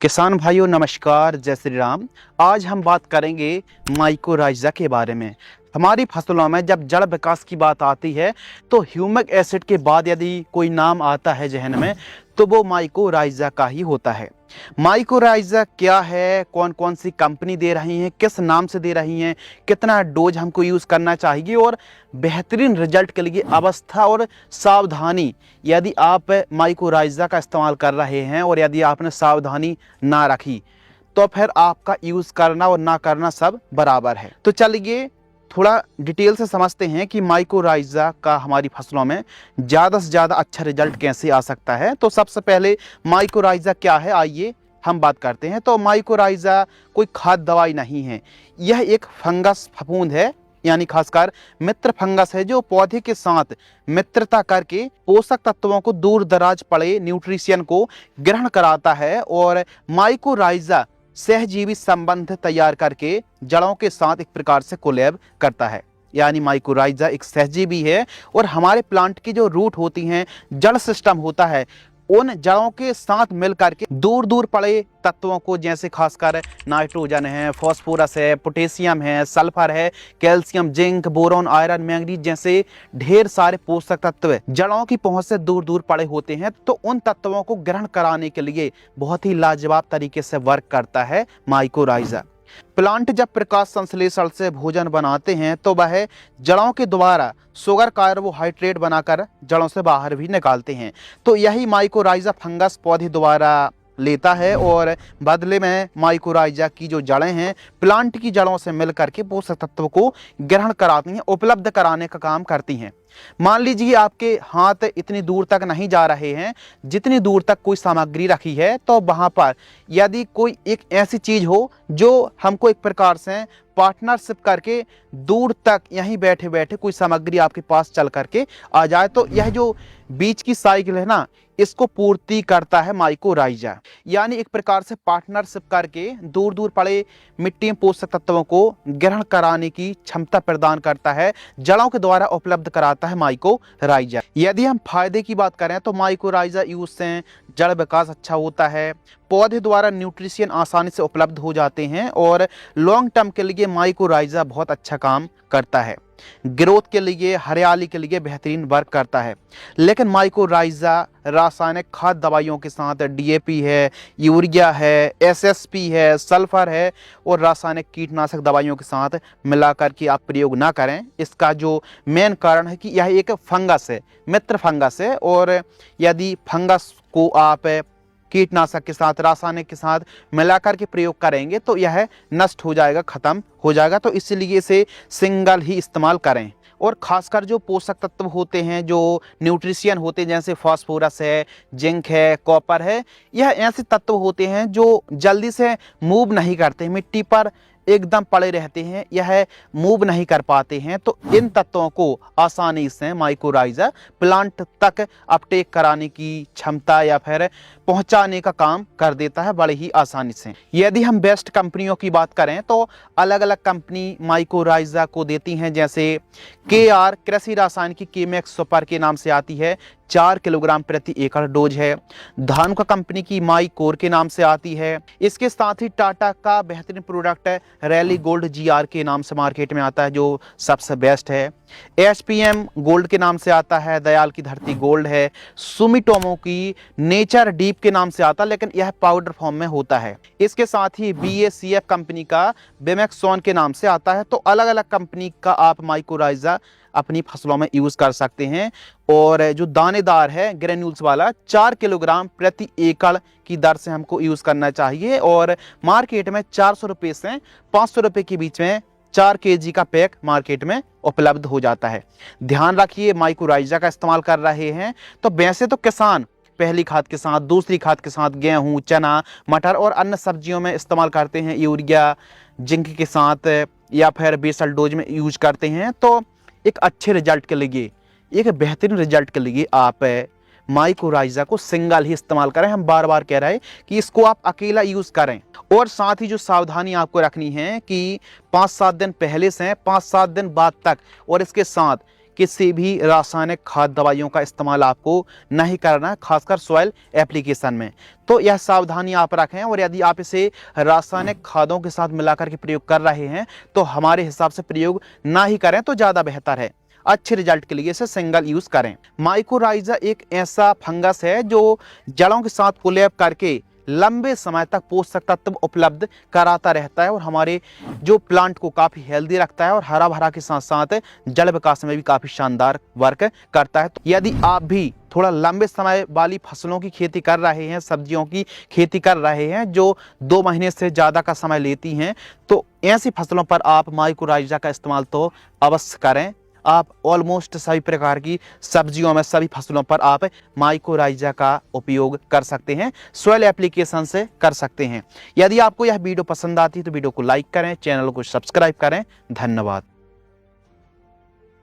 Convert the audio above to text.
किसान भाइयों नमस्कार, जय श्री राम। आज हम बात करेंगे माइकोराइजा के बारे में। हमारी फसलों में जब जड़ विकास की बात आती है तो ह्यूमिक एसिड के बाद यदि कोई नाम आता है जहन में तो वो माइकोराइजा का ही होता है। माइकोराइजा क्या है, कौन कौन सी कंपनी दे रही है, किस नाम से दे रही हैं, कितना डोज हमको यूज़ करना चाहिए और बेहतरीन रिजल्ट के लिए अवस्था और सावधानी, यदि आप माइकोराइजा का इस्तेमाल कर रहे हैं और यदि आपने सावधानी ना रखी तो फिर आपका यूज़ करना और ना करना सब बराबर है। तो चलिए थोड़ा डिटेल से समझते हैं कि माइकोराइजा का हमारी फसलों में ज़्यादा से ज़्यादा अच्छा रिजल्ट कैसे आ सकता है। तो सबसे पहले माइकोराइजा क्या है, आइए हम बात करते हैं। तो माइकोराइजा कोई खाद दवाई नहीं है, यह एक फंगस फफूंद है, यानी खासकर मित्र फंगस है जो पौधे के साथ मित्रता करके पोषक तत्वों को दूर दराज पड़े न्यूट्रिशन को ग्रहण कराता है और माइकोराइजा सहजीवी संबंध तैयार करके जड़ों के साथ एक प्रकार से कोलैब करता है। यानी माइकोराइजा एक सहजीवी है और हमारे प्लांट की जो रूट होती हैं, जड़ सिस्टम होता है, उन जड़ों के साथ मिल करके दूर दूर पड़े तत्वों को, जैसे खासकर नाइट्रोजन है, फास्फोरस है, पोटेशियम है, सल्फर है, calcium, zinc, boron, iron, manganese जैसे ढेर सारे पोषक तत्व जड़ों की पहुंच से दूर दूर पड़े होते हैं। तो उन तत्वों को ग्रहण कराने के लिए बहुत ही लाजवाब तरीके से वर्क करता है माइकोराइजा। प्लांट जब प्रकाश संश्लेषण से भोजन बनाते हैं तो वह जड़ों के द्वारा शुगर कार्बोहाइड्रेट बनाकर जड़ों से बाहर भी निकालते हैं। तो यही माइकोराइजा फंगस पौधे द्वारा लेता है और बदले में माइकोराइजा की जो जड़ें हैं प्लांट की जड़ों से मिलकर के पोषक तत्व को ग्रहण कराती हैं, उपलब्ध कराने का काम करती हैं। मान लीजिए आपके हाथ इतनी दूर तक नहीं जा रहे हैं जितनी दूर तक कोई सामग्री रखी है, तो वहां पर यदि कोई एक ऐसी चीज हो जो हमको एक प्रकार से पार्टनरशिप करके दूर तक यहीं बैठे बैठे कोई सामग्री आपके पास चल करके आ जाए, तो यह जो बीच की साइकिल है ना, इसको पूर्ति करता है माइकोराइजा। यानी एक प्रकार से पार्टनरशिप करके दूर दूर पड़े मिट्टी में पोषक तत्वों को ग्रहण कराने की क्षमता प्रदान करता है, जड़ों के द्वारा उपलब्ध कराता है माइकोराइजा। यदि हम फायदे की बात करें तो माइकोराइजा यूज से जड़ विकास अच्छा होता है, पौधे द्वारा न्यूट्रिशन आसानी से उपलब्ध हो जाते हैं और लॉन्ग टर्म के लिए माइकोराइजा बहुत अच्छा काम करता है। ग्रोथ के लिए, हरियाली के लिए बेहतरीन वर्क करता है। लेकिन माइकोराइजा रासायनिक खाद दवाइयों के साथ डीएपी है, यूरिया है, एसएसपी है, सल्फर है और रासायनिक कीटनाशक दवाइयों के साथ मिलाकर के आप प्रयोग ना करें। इसका जो मेन कारण है कि यह एक फंगस है, मित्र फंगस है, और यदि फंगस को आप कीटनाशक के साथ, रासायनिक के साथ मिलाकर के प्रयोग करेंगे तो यह नष्ट हो जाएगा, खत्म हो जाएगा। तो इसलिए इसे सिंगल ही इस्तेमाल करें। और खासकर जो पोषक तत्व होते हैं, जो न्यूट्रिशन होते हैं, जैसे फास्फोरस है, जिंक है, कॉपर है, यह ऐसे तत्व होते हैं जो जल्दी से मूव नहीं करते, मिट्टी पर एकदम पड़े रहते हैं, यह मूव नहीं कर पाते हैं। तो इन तत्वों को आसानी से माइकोराइजा प्लांट तक अपटेक कराने की क्षमता या फिर पहुंचाने का काम कर देता है बड़े ही आसानी से। यदि हम बेस्ट कंपनियों की बात करें तो अलग अलग कंपनी माइकोराइजा को देती हैं, जैसे KR कृषि रसायन की केमेक्स सुपर के नाम से आती है, 4 किलोग्राम प्रति एकड़ डोज है। धानुका कंपनी की माई कोर के नाम से आती है। इसके साथ ही टाटा का बेहतरीन प्रोडक्ट है रैली गोल्ड GR के नाम से मार्केट में आता है, जो सबसे बेस्ट है। HPM गोल्ड के नाम से आता है, दयाल की धरती गोल्ड है। सुमिटोमो की नेचर डीप के नाम से आता है, लेकिन यह पाउडर फॉर्म में होता है। इसके साथ ही BACF कंपनी का बेमेक्सोन के नाम से आता है। तो अलग अलग कंपनी का आप माइकोराइजा अपनी फसलों में यूज कर सकते हैं। और जो दानेदार है ग्रेन्यूल्स वाला, 4 किलोग्राम प्रति एकड़ की दर से हमको यूज करना चाहिए और मार्केट में 400 रुपये से 500 रुपये के बीच में 4 kg का पैक मार्केट में उपलब्ध हो जाता है। ध्यान रखिए, माइकोराइजा का इस्तेमाल कर रहे हैं तो वैसे तो किसान पहली खाद के साथ, दूसरी खाद के साथ गेहूं, चना, मटर और अन्य सब्जियों में इस्तेमाल करते हैं, यूरिया, जिंक के साथ या फिर बेसल डोज में यूज करते हैं। तो एक अच्छे रिजल्ट के लिए, एक बेहतरीन रिजल्ट के लिए आप माइकोराइजा को सिंगल ही इस्तेमाल करें। हम बार बार कह रहे हैं कि इसको आप अकेला यूज करें। और साथ ही जो सावधानी आपको रखनी है कि 5-7 दिन पहले से 5-7 दिन बाद तक, और इसके साथ किसी भी रासायनिक खाद दवाइयों का इस्तेमाल आपको नहीं करना है, खासकर सॉइल एप्लीकेशन में। तो यह सावधानी आप रखें, और यदि आप इसे रासायनिक खादों के साथ मिलाकर के प्रयोग कर रहे हैं तो हमारे हिसाब से प्रयोग ना ही करें तो ज़्यादा बेहतर है। अच्छे रिजल्ट के लिए इसे सिंगल यूज करें। माइकोराइजा एक ऐसा फंगस है जो जड़ों के साथ कोलैब करके लंबे समय तक पोषक तत्व उपलब्ध कराता रहता है और हमारे जो प्लांट को काफ़ी हेल्दी रखता है और हरा भरा के साथ साथ जड़ विकास में भी काफ़ी शानदार वर्क करता है। तो यदि आप भी थोड़ा लंबे समय वाली फसलों की खेती कर रहे हैं, सब्जियों की खेती कर रहे हैं जो 2 महीने से ज़्यादा का समय लेती हैं, तो ऐसी फसलों पर आप माइकोराइजा का इस्तेमाल तो अवश्य करें। आप ऑलमोस्ट सभी प्रकार की सब्जियों में, सभी फसलों पर आप माइकोराइजा का उपयोग कर सकते हैं, सॉइल एप्लीकेशन से कर सकते हैं। यदि आपको यह वीडियो पसंद आती है तो वीडियो को लाइक करें, चैनल को सब्सक्राइब करें। धन्यवाद।